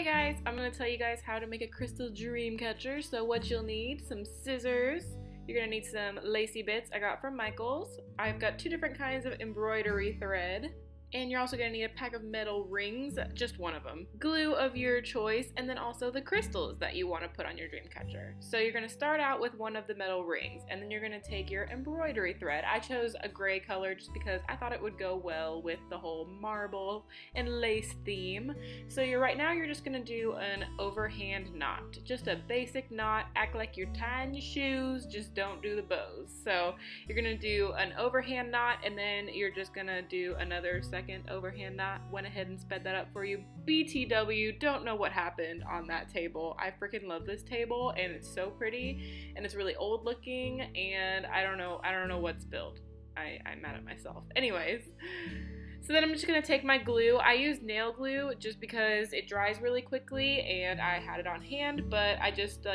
Hi guys, I'm going to tell you guys how to make a crystal dream catcher. So what you'll need, some scissors, you're going to need some lacy bits I got from Michael's. I've got two different kinds of embroidery thread. And you're also going to need a pack of metal rings, just one of them, glue of your choice, and then also the crystals that you want to put on your dream catcher. So you're going to start out with one of the metal rings, and then you're going to take your embroidery thread. I chose a gray color just because I thought it would go well with the whole marble and lace theme. So right now you're just going to do an overhand knot, just a basic knot. Act like you're tying your shoes, just don't do the bows. So you're going to do an overhand knot, and then you're just going to do another second overhand knot. Went ahead and sped that up for you. BTW, don't know what happened on that table. I freaking love this table and it's so pretty and it's really old looking and I don't know what spilled. I'm mad at myself. Anyways, so then I'm just gonna take my glue. I use nail glue just because it dries really quickly and I had it on hand, but I just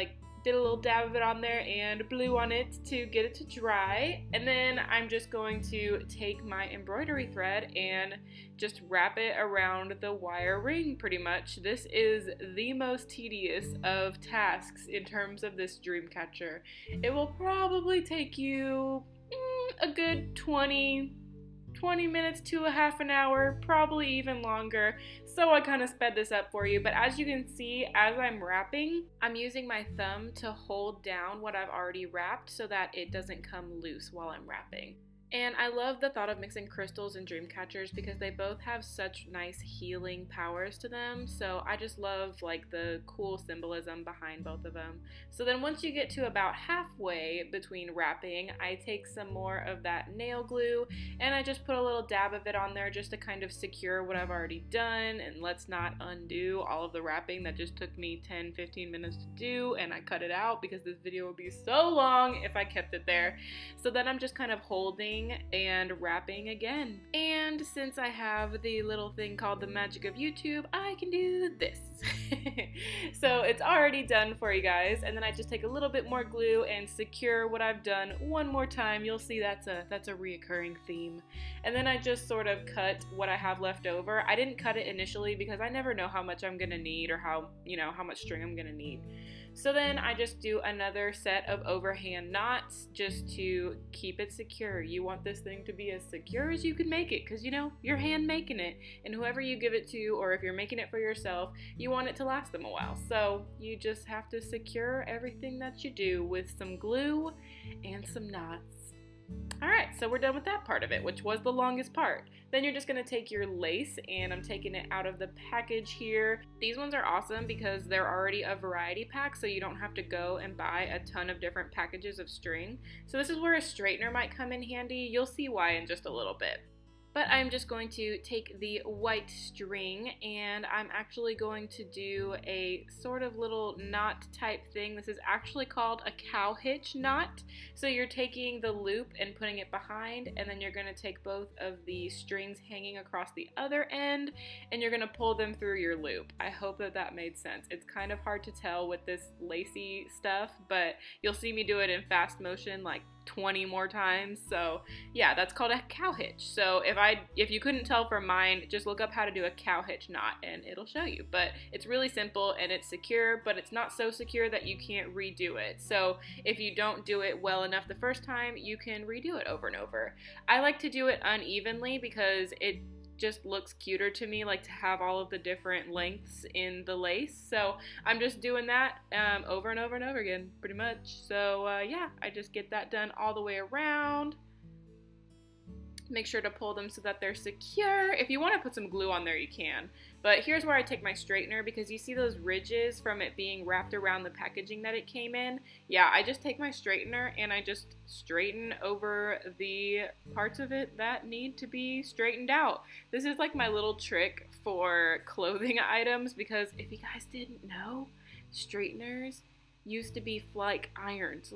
did a little dab of it on there and blew on it to get it to dry. And then I'm just going to take my embroidery thread and just wrap it around the wire ring pretty much. This is the most tedious of tasks in terms of this dream catcher. It will probably take you a good 20 minutes to a half an hour, probably even longer, so I kind of sped this up for you. But as you can see, as I'm wrapping, I'm using my thumb to hold down what I've already wrapped so that it doesn't come loose while I'm wrapping. And I love the thought of mixing crystals and dream catchers because they both have such nice healing powers to them. So I just love the cool symbolism behind both of them. So then once you get to about halfway between wrapping, I take some more of that nail glue and I just put a little dab of it on there just to kind of secure what I've already done. And let's not undo all of the wrapping that just took me 10-15 minutes to do, and I cut it out because this video would be so long if I kept it there. So then I'm just kind of holding and wrapping again. And since I have the little thing called the magic of YouTube, I can do this. So it's already done for you guys, and then I just take a little bit more glue and secure what I've done one more time. You'll see that's a reoccurring theme. And then I just sort of cut what I have left over. I didn't cut it initially because I never know how much I'm gonna need or how much string I'm gonna need. So then I just do another set of overhand knots just to keep it secure. You want this thing to be as secure as you can make it because you're hand making it, and whoever you give it to, or if you're making it for yourself, you want it to last them a while. So you just have to secure everything that you do with some glue and some knots. Alright, so we're done with that part of it, which was the longest part. Then you're just going to take your lace, and I'm taking it out of the package here. These ones are awesome because they're already a variety pack, so you don't have to go and buy a ton of different packages of string. So this is where a straightener might come in handy. You'll see why in just a little bit. But I'm just going to take the white string and I'm actually going to do a sort of little knot type thing. This is actually called a cow hitch knot. So you're taking the loop and putting it behind, and then you're going to take both of the strings hanging across the other end and you're going to pull them through your loop. I hope that made sense. It's kind of hard to tell with this lacy stuff, but you'll see me do it in fast motion 20 more times. So yeah, that's called a cow hitch. So if you couldn't tell from mine, just look up how to do a cow hitch knot and it'll show you. But it's really simple and it's secure, but it's not so secure that you can't redo it. So if you don't do it well enough the first time, you can redo it over and over. I like to do it unevenly because it just looks cuter to me, to have all of the different lengths in the lace. So I'm just doing that over and over and over again, pretty much. So yeah, I just get that done all the way around. Make sure to pull them so that they're secure. If you want to put some glue on there, you can. But here's where I take my straightener, because you see those ridges from it being wrapped around the packaging that it came in? Yeah, I just take my straightener and I just straighten over the parts of it that need to be straightened out. This is my little trick for clothing items, because if you guys didn't know, straighteners used to be like irons,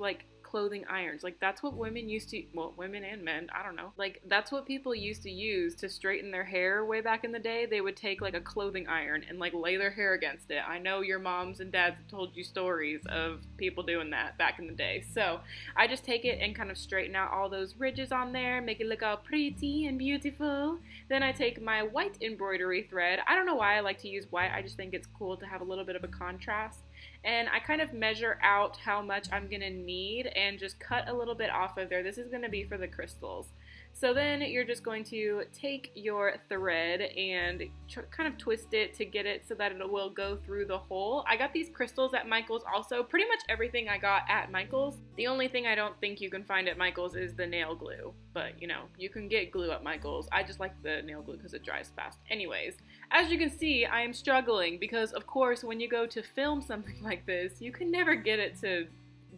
clothing irons. Like that's what women used to, well, women and men, I don't know. Like that's what people used to use to straighten their hair way back in the day. They would take like a clothing iron and like lay their hair against it. I know your moms and dads have told you stories of people doing that back in the day. So I just take it and kind of straighten out all those ridges on there, make it look all pretty and beautiful. Then I take my white embroidery thread. I don't know why I like to use white. I just think it's cool to have a little bit of a contrast. And I kind of measure out how much I'm going to need and just cut a little bit off of there. This is going to be for the crystals. So then you're just going to take your thread and kind of twist it to get it so that it will go through the hole. I got these crystals at Michael's also. Pretty much everything I got at Michael's. The only thing I don't think you can find at Michael's is the nail glue. But, you know, you can get glue at Michael's. I just like the nail glue because it dries fast. Anyways, as you can see, I am struggling because, of course, when you go to film something like this, you can never get it to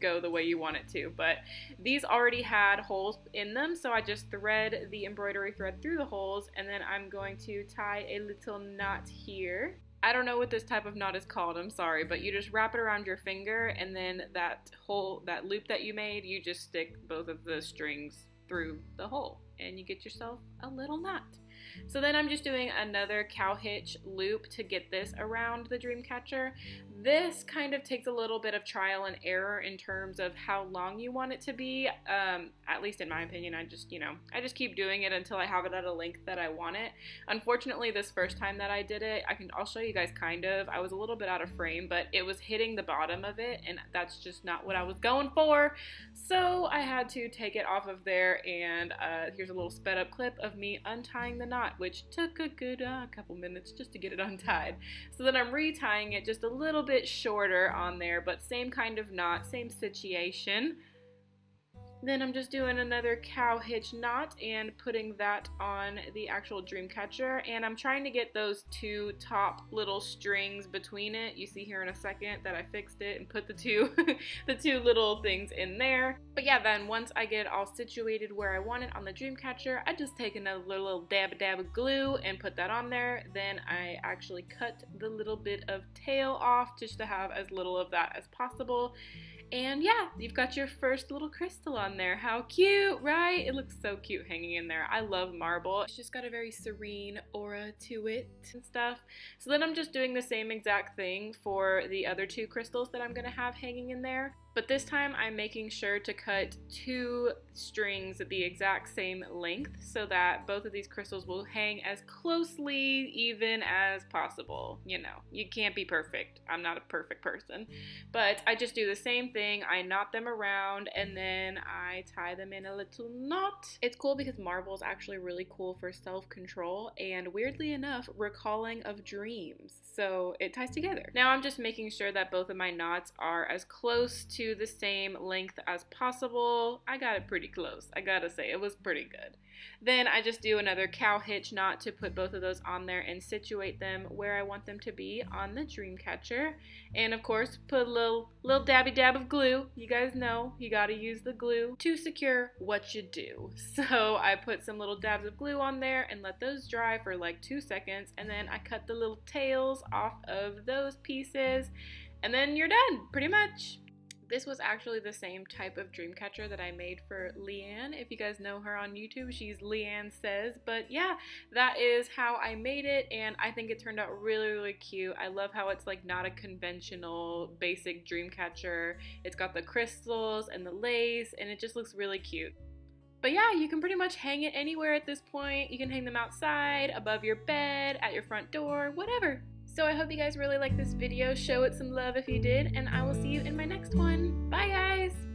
go the way you want it to, but these already had holes in them, so I just thread the embroidery thread through the holes, and then I'm going to tie a little knot here. I don't know what this type of knot is called, I'm sorry, but you just wrap it around your finger, and then that loop that you made, you just stick both of the strings through the hole, and you get yourself a little knot. So then I'm just doing another cow hitch loop to get this around the Dreamcatcher. This kind of takes a little bit of trial and error in terms of how long you want it to be. At least in my opinion, I just keep doing it until I have it at a length that I want it. Unfortunately, this first time that I did it, I'll show you guys kind of. I was a little bit out of frame, but it was hitting the bottom of it, and that's just not what I was going for. So I had to take it off of there, and here's a little sped up clip of me untying the knot, which took a good couple minutes just to get it untied. So then I'm retying it just a little bit shorter on there, but same kind of knot, same situation. Then I'm just doing another cow hitch knot and putting that on the actual Dreamcatcher, and I'm trying to get those two top little strings between it. You see here in a second that I fixed it and put the two the two little things in there. But yeah, then once I get it all situated where I want it on the Dreamcatcher, I just take another little dab of glue and put that on there. Then I actually cut the little bit of tail off just to have as little of that as possible. And yeah, you've got your first little crystal on there. How cute, right? It looks so cute hanging in there. I love marble. It's just got a very serene aura to it and stuff. So then I'm just doing the same exact thing for the other two crystals that I'm gonna have hanging in there. But this time I'm making sure to cut two strings at the exact same length so that both of these crystals will hang as closely even as possible. You know, you can't be perfect. I'm not a perfect person. But I just do the same thing. I knot them around and then I tie them in a little knot. It's cool because marble is actually really cool for self-control and weirdly enough, recalling of dreams. So it ties together. Now I'm just making sure that both of my knots are as close to the same length as possible. I got it pretty close. I gotta say, it was pretty good. Then I just do another cow hitch knot to put both of those on there and situate them where I want them to be on the Dreamcatcher. And of course, put a little dabby dab of glue. You guys know you gotta use the glue to secure what you do. So I put some little dabs of glue on there and let those dry for like 2 seconds, and then I cut the little tails off of those pieces, and then you're done, pretty much. This was actually the same type of Dreamcatcher that I made for Leanne. If you guys know her on YouTube, she's Leanne Says. But yeah, that is how I made it, and I think it turned out really, really cute. I love how it's like not a conventional basic Dreamcatcher. It's got the crystals and the lace, and it just looks really cute. But yeah, you can pretty much hang it anywhere at this point. You can hang them outside, above your bed, at your front door, whatever. So I hope you guys really liked this video. Show it some love if you did, and I will see you in my next one. Bye guys!